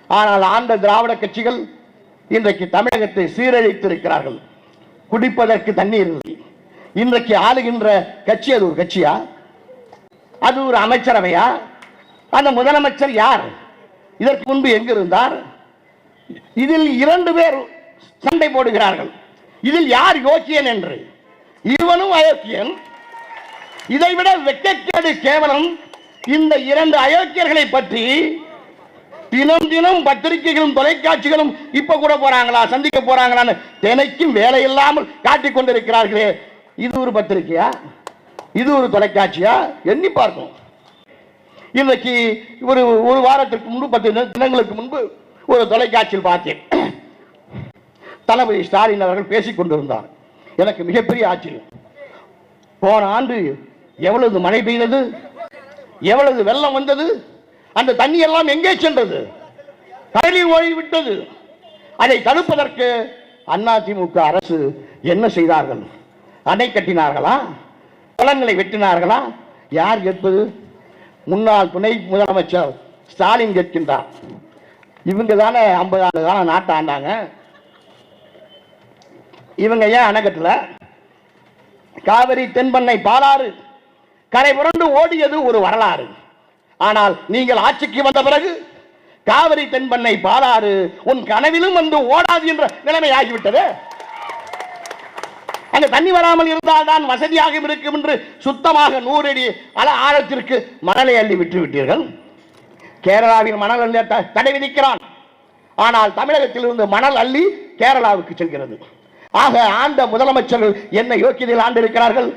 ஆனால் ஆண்ட திராவிட கட்சிகள் இன்றைக்கு தமிழகத்தை சீரழித்திருக்கிறார்கள். குடிப்பதற்கு தண்ணீர் இல்லை. இன்றைக்கு ஆளுகின்ற கட்சி அது ஒரு கட்சியா? அது ஒரு அமைச்சரவையா? அந்த முதலமைச்சர் யார்? இதற்கு முன்பு எங்கு இருந்தார்? இதில் 2 பேர் சண்டை போடுகிறார்கள். இதில் யார் யோக்கியன் என்று. இவனும் அயோக்கியன். இதைவிட வெட்கக்கேடு கேவலம் இந்த 2 அயோக்கியர்களை பற்றி தினம் தினம் பத்திரிகைகளும் தொலைக்காட்சிகளும் இப்ப கூட போறாங்களா, சந்திக்க போறாங்களான்னு தினைக்கும் வேலை இல்லாமல் காட்டிக் கொண்டிருக்கிறார்களே. இது ஒரு பத்திரிகையா? இது ஒரு தொலைக்காட்சியா? எண்ணி பார்க்கணும். இன்றைக்கு ஒரு வாரத்திற்கு முன்பு 10 தினங்களுக்கு முன்பு ஒரு தொலைக்காட்சியில் பார்த்தேன். தளபதி ஸ்டாலின் அவர்கள் பேசிக் கொண்டிருந்தார். எனக்கு மிகப்பெரிய ஆச்சரியம். போன ஆண்டு எவ்வளவு மழை பெய்தது, எவ்வளவு வெள்ளம் வந்தது, அந்த தண்ணி எல்லாம் எங்கே சென்றது? கடலில் ஓடிவிட்டது. அதை தடுப்பதற்கு அதிமுக அரசு என்ன செய்தார்கள்? அணை கட்டினார்களா? குளங்களை வெட்டினார்களா? யார் கேட்பது? முன்னாள் துணை முதலமைச்சர் ஸ்டாலின் கேட்கின்றார். இவங்க தானே 50 ஆண்டு காலம் நாட்டை ஆண்டாங்க. இவங்க ஏன் அணை கட்டல? காவிரி தென்பண்ணை பாலாறு கரை புரண்டு ஓடியது ஒரு வரலாறு. ஆனால் நீங்கள் ஆட்சிக்கு வந்த பிறகு காவிரி தென்பண்ணை பாலாறு உன் கனவிலும் வந்து ஓடாது என்ற நிலைமை ஆகிவிட்டது. அங்க தண்ணி வராமல் இருந்தால் தான் வசதியாக இருக்கும் என்று சுத்தமாக 100 அடி ஆழத்திற்கு மணலை அள்ளி விட்டு விட்டீர்கள். கேரளாவில் மணல் அள்ளி தடை விதிக்கிறான். ஆனால் தமிழகத்தில் இருந்து மணல் அள்ளி கேரளாவுக்கு செல்கிறது. ஆக ஆண்ட முதலமைச்சர்கள் என்ன யோக்கியதையில் ஆண்டு இருக்கிறார்கள்?